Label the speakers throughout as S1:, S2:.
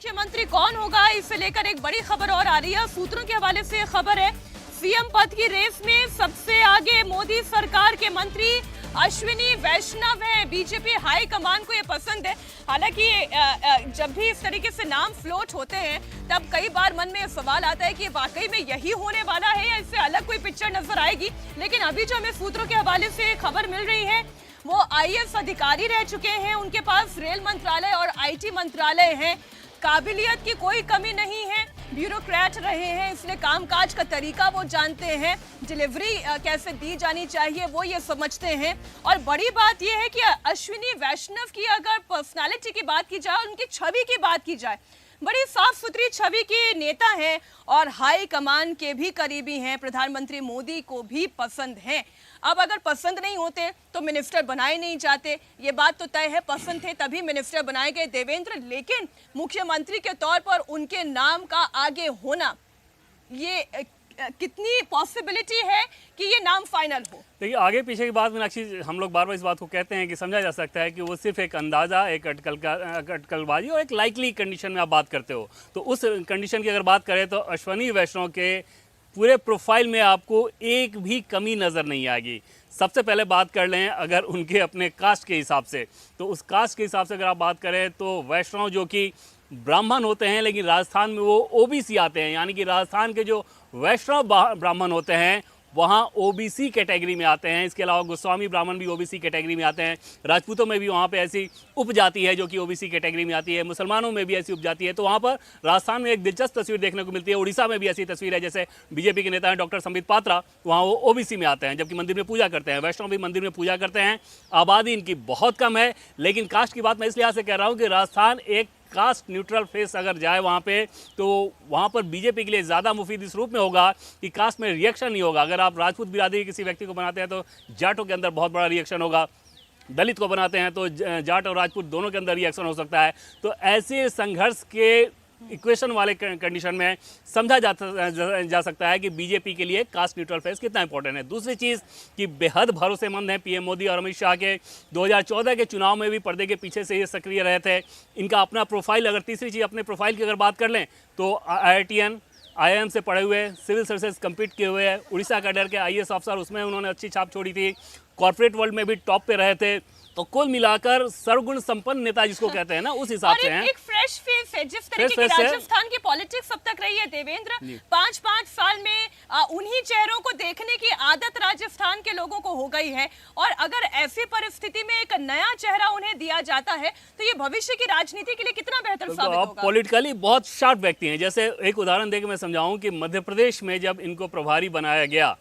S1: मुख्यमंत्री कौन होगा, इसे लेकर एक बड़ी खबर और आ रही है। सूत्रों के हवाले से खबर है, सीएम पद की रेस में सबसे आगे मोदी सरकार के मंत्री अश्विनी वैष्णव हैं। बीजेपी हाई कमान को ये पसंद है। हालांकि जब भी इस तरीके से नाम फ्लोट होते हैं तब कई बार मन में सवाल आता है कि वाकई में यही होने वाला है या इससे अलग कोई पिक्चर नजर आएगी। लेकिन अभी जो हमें सूत्रों के हवाले से खबर मिल रही है वो आईएएस अधिकारी रह चुके हैं, उनके पास रेल मंत्रालय और आईटी मंत्रालय है। काबिलियत की कोई कमी नहीं है, ब्यूरोक्रेट रहे हैं, इसलिए कामकाज का तरीका वो जानते हैं, डिलीवरी कैसे दी जानी चाहिए वो ये समझते हैं। और बड़ी बात ये है कि अश्विनी वैष्णव की अगर पर्सनालिटी की बात की जाए, उनकी छवि की बात की जाए, बड़ी साफ सुथरी छवि के नेता हैं और हाई कमान के भी करीबी हैं, प्रधानमंत्री मोदी को भी पसंद हैं। अब अगर पसंद नहीं होते तो मिनिस्टर बनाए नहीं जाते, ये बात तो तय है। पसंद थे तभी मिनिस्टर बनाए गए देवेंद्र, लेकिन मुख्यमंत्री के तौर पर उनके नाम का आगे होना, ये कितनी पॉसिबिलिटी है कि ये नाम फाइनल हो?
S2: देखिए, आगे पीछे की बात मीनाक्षी, हम लोग बार बार इस बात को कहते हैं कि समझा जा सकता है कि वो सिर्फ एक अंदाज़ा, एक अटकलबाजी और एक लाइकली कंडीशन में आप बात करते हो। तो उस कंडीशन की अगर बात करें तो अश्विनी वैष्णव के पूरे प्रोफाइल में आपको एक भी कमी नज़र नहीं आएगी। सबसे पहले बात कर लें अगर उनके अपने कास्ट के हिसाब से, तो उस कास्ट के हिसाब से अगर आप बात करें तो वैष्णव जो कि ब्राह्मण होते हैं लेकिन राजस्थान में वो ओबीसी आते हैं, यानी कि राजस्थान के जो वैष्णव ब्राह्मण होते हैं वहाँ ओबीसी कैटेगरी में आते हैं। इसके अलावा गोस्वामी ब्राह्मण भी ओबीसी कैटेगरी में आते हैं। राजपूतों में भी वहाँ पे ऐसी उपजाति है जो कि ओबीसी कैटेगरी में आती है। मुसलमानों में भी ऐसी उपजाति है। तो वहाँ पर राजस्थान में एक दिलचस्प तस्वीर देखने को मिलती है। उड़ीसा में भी ऐसी तस्वीर है, जैसे बीजेपी के नेता हैं डॉक्टर संबित पात्रा, वहाँ वो ओबीसी में आते हैं जबकि मंदिर में पूजा करते हैं। वैष्णव भी मंदिर में पूजा करते हैं। आबादी इनकी बहुत कम है, लेकिन कास्ट की बात मैं इसलिए से कह रहा हूँ कि राजस्थान एक कास्ट न्यूट्रल फेस अगर जाए वहाँ पे तो वहाँ पर बीजेपी के लिए ज़्यादा मुफीद इस रूप में होगा कि कास्ट में रिएक्शन नहीं होगा। अगर आप राजपूत बिरादरी किसी व्यक्ति को बनाते हैं तो जाटों के अंदर बहुत बड़ा रिएक्शन होगा, दलित को बनाते हैं तो जाट और राजपूत दोनों के अंदर रिएक्शन हो सकता है। तो ऐसे संघर्ष के इक्वेशन वाले कंडीशन में समझा जा सकता है कि बीजेपी के लिए कास्ट न्यूट्रल फेस कितना इंपॉर्टेंट है। दूसरी चीज़ कि बेहद भरोसेमंद हैं पीएम मोदी और अमित शाह के 2014 के चुनाव में भी पर्दे के पीछे से ये सक्रिय रहे थे। इनका अपना प्रोफाइल, अगर तीसरी चीज़ अपने प्रोफाइल की अगर बात कर लें तो IITN IIM से पढ़े हुए, सिविल सर्विसेज कंप्लीट किए हुए हैं, उड़ीसा कैडर के IAS ऑफिसर, उसमें उन्होंने अच्छी छाप छोड़ी थी, कॉर्पोरेट वर्ल्ड में भी टॉप पे रहे थे। तो कुल मिलाकर सर्वगुण संपन्न नेता जिसको कहते हैं ना, उस हिसाब से हैं।
S1: एक फ्रेश फेस है, जिस तरीके की राजस्थान की पॉलिटिक्स अब तक रही है देवेंद्र, 5-5 साल में उन्हीं चेहरों को देखने की आदत राजस्थान के लोगों को हो गई है। और अगर ऐसी परिस्थिति में एक नया चेहरा उन्हें दिया जाता है तो ये भविष्य की राजनीति के लिए कितना बेहतर साबित होगा?
S2: पॉलिटिकली बहुत शार्प व्यक्ति हैं। जैसे एक उदाहरण देकर मैं समझाऊं कि मध्य प्रदेश में जब इनको प्रभारी बनाया गया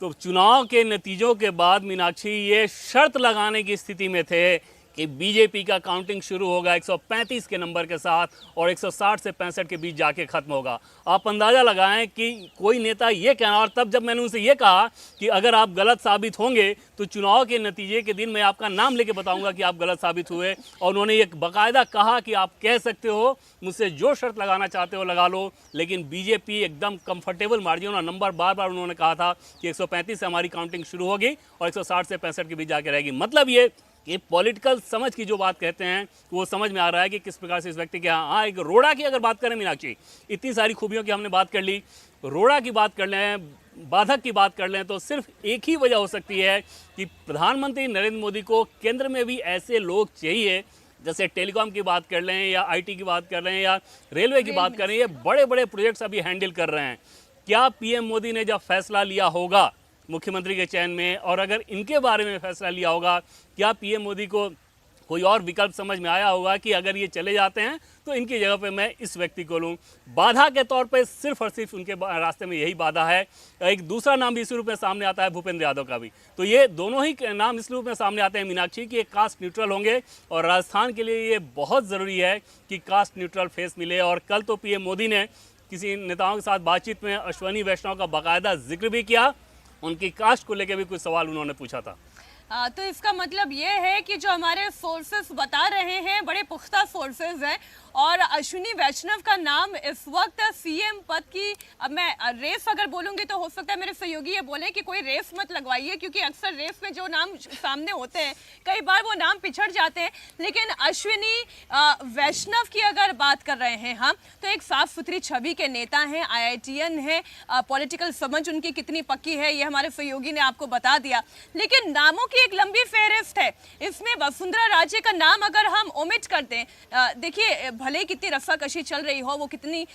S2: तो चुनाव के नतीजों के बाद मीनाक्षी ये शर्त लगाने की स्थिति में थे कि बीजेपी का काउंटिंग शुरू होगा 135 के नंबर के साथ और 160 से 65 के बीच जाके खत्म होगा। आप अंदाज़ा लगाएं कि कोई नेता ये कहना, और तब जब मैंने उनसे ये कहा कि अगर आप गलत साबित होंगे तो चुनाव के नतीजे के दिन मैं आपका नाम लेके बताऊंगा कि आप गलत साबित हुए, और उन्होंने ये बाकायदा कहा कि आप कह सकते हो मुझसे जो शर्त लगाना चाहते हो लगा लो, लेकिन बीजेपी एकदम कंफर्टेबल मार्जिन और नंबर बार बार उन्होंने कहा था कि 135 से हमारी काउंटिंग शुरू होगी और 160 से 65 के बीच जाके रहेगी। मतलब ये पॉलिटिकल समझ की जो बात कहते हैं वो समझ में आ रहा है कि किस प्रकार से इस व्यक्ति के यहाँ एक रोड़ा की अगर बात करें मीनाक्षी, इतनी सारी खूबियों की हमने बात कर ली, रोड़ा की बात कर लें, बाधक की बात कर लें तो सिर्फ एक ही वजह हो सकती है कि प्रधानमंत्री नरेंद्र मोदी को केंद्र में भी ऐसे लोग चाहिए, जैसे टेलीकॉम की बात कर लें या IT की बात कर लें या रेलवे की बात करें, ये बड़े बड़े प्रोजेक्ट्स अभी हैंडल कर रहे हैं। क्या पीएम मोदी ने जब फैसला लिया होगा मुख्यमंत्री के चयन में, और अगर इनके बारे में फैसला लिया होगा, क्या पीएम मोदी को कोई और विकल्प समझ में आया होगा कि अगर ये चले जाते हैं तो इनकी जगह पे मैं इस व्यक्ति को लूँ? बाधा के तौर पे सिर्फ और सिर्फ उनके रास्ते में यही बाधा है। एक दूसरा नाम भी इस रूप में सामने आता है भूपेंद्र यादव का भी। तो ये दोनों ही नाम इस रूप में सामने आते हैं मीनाक्षी की एक कास्ट न्यूट्रल होंगे, और राजस्थान के लिए ये बहुत ज़रूरी है कि कास्ट न्यूट्रल फेस मिले। और कल तो पीएम मोदी ने किसी नेताओं के साथ बातचीत में अश्विनी वैष्णव का बाकायदा जिक्र भी किया, उनकी कास्ट को लेकर भी कुछ सवाल उन्होंने पूछा था।
S1: तो इसका मतलब ये है कि जो हमारे सोर्सेस बता रहे हैं, बड़े पुख्ता सोर्सेस हैं, और अश्विनी वैष्णव का नाम इस वक्त सीएम पद की, अब मैं रेस अगर बोलूंगी तो हो सकता है मेरे सहयोगी ये बोले कि कोई रेस मत लगवाइए, क्योंकि अक्सर रेस में जो नाम सामने होते हैं कई बार वो नाम पिछड़ जाते हैं। लेकिन अश्विनी वैष्णव की अगर बात कर रहे हैं हम, तो एक साफ सुथरी छवि के नेता हैं, IITian है, पॉलिटिकल समझ उनकी कितनी पक्की है ये हमारे सहयोगी ने आपको बता दिया। लेकिन नामों की एक लंबी फेहरिस्त है, इसमें वसुंधरा राजे का नाम अगर हम ओमिट कर दें, देखिए भले कितनी रस्साकशी चल रही हो, वो कितनी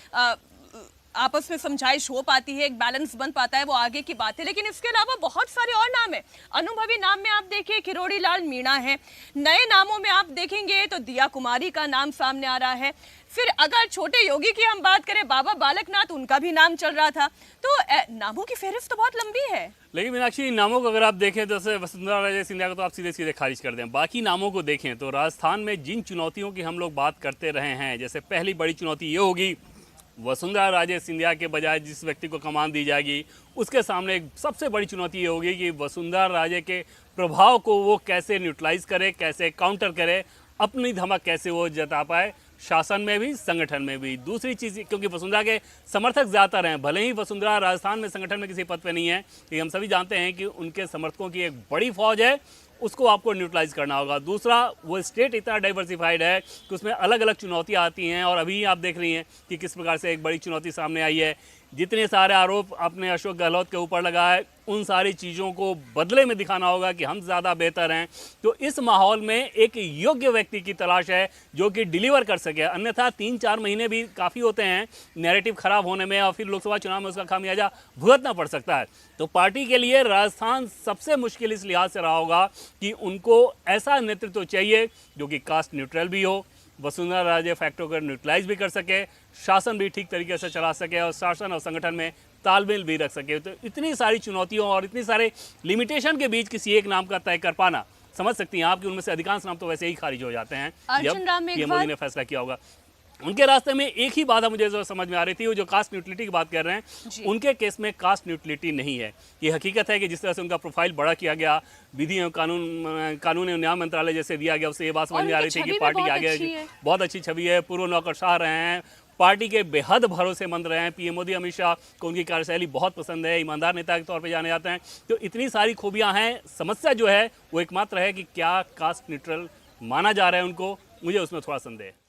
S1: आपस में समझाइश हो पाती है, एक बैलेंस बन पाता है, वो आगे की बात है। लेकिन इसके अलावा बहुत सारे और नाम है। अनुभवी नाम में आप देखिए किरोड़ी लाल मीणा है, नए नामों में आप देखेंगे तो दिया कुमारी का नाम सामने आ रहा है। फिर अगर छोटे योगी की हम बात करें, बाबा बालकनाथ, उनका भी नाम चल रहा था। तो नामों की फेहरिस्त तो बहुत लंबी है।
S2: लेकिन मीनाक्षी, इन नामों को अगर आप देखें तो जैसे वसुंधरा राजे सिंधिया को तो आप सीधे सीधे खारिज कर दें। बाकी नामों को देखें तो राजस्थान में जिन चुनौतियों की हम लोग बात करते रहे हैं, जैसे पहली बड़ी चुनौती ये होगी वसुंधरा राजे सिंधिया के बजाय जिस व्यक्ति को कमान दी जाएगी उसके सामने एक सबसे बड़ी चुनौती ये होगी कि वसुंधरा राजे के प्रभाव को वो कैसे न्यूट्रलाइज करे, कैसे काउंटर करे, अपनी धमक कैसे वो जता पाए, शासन में भी संगठन में भी। दूसरी चीज़, क्योंकि वसुंधरा के समर्थक ज़्यादातर हैं, भले ही वसुंधरा राजस्थान में संगठन में किसी पद पे नहीं है, कि हम सभी जानते हैं कि उनके समर्थकों की एक बड़ी फौज है, उसको आपको न्यूट्रलाइज करना होगा। दूसरा, वो स्टेट इतना डाइवर्सिफाइड है कि उसमें अलग अलग चुनौतियाँ आती हैं, और अभी आप देख रही हैं कि किस प्रकार से एक बड़ी चुनौती सामने आई है। जितने सारे आरोप आपने अशोक गहलोत के ऊपर लगाए, उन सारी चीज़ों को बदले में दिखाना होगा कि हम ज़्यादा बेहतर हैं। तो इस माहौल में एक योग्य व्यक्ति की तलाश है जो कि डिलीवर कर सके, अन्यथा 3-4 महीने भी काफ़ी होते हैं नैरेटिव खराब होने में, और फिर लोकसभा चुनाव में उसका खामियाजा भुगतना पड़ सकता है। तो पार्टी के लिए राजस्थान सबसे मुश्किल इस लिहाज से रहा होगा कि उनको ऐसा नेतृत्व चाहिए जो कि कास्ट न्यूट्रल भी हो, वसुंधरा राजे फैक्टर को न्यूट्रलाइज भी कर सके, शासन भी ठीक तरीके से चला सके, और शासन और संगठन में तालमेल भी रख सके। तो इतनी सारी चुनौतियों और इतनी सारे लिमिटेशन के बीच किसी एक नाम का तय कर पाना, समझ सकती हैं आप कि उनमें से अधिकांश नाम तो वैसे ही खारिज हो जाते हैं जब पीएम मोदी ने फैसला किया होगा। उनके रास्ते में एक ही बात मुझे जो समझ में आ रही थी, वो जो कास्ट न्यूट्रलिटी की बात कर रहे हैं, उनके केस में कास्ट न्यूट्रलिटी नहीं है। ये हकीकत है कि जिस तरह से उनका प्रोफाइल बड़ा किया गया, विधि एवं कानून एवं न्याय मंत्रालय जैसे दिया गया, उससे ये बात समझ में आ रही थी कि पार्टी के आगे बहुत अच्छी छवि है, पूर्व नौकरशाह रहे हैं, पार्टी के बेहद भरोसेमंद रहे हैं, पीएम मोदी अमित शाह को उनकी कार्यशैली बहुत पसंद है, ईमानदार नेता के तौर पे जाने जाते हैं। तो इतनी सारी खूबियां हैं। समस्या जो है वो एकमात्र है कि क्या कास्ट न्यूट्रल माना जा रहा है उनको, मुझे उसमें थोड़ा संदेह है।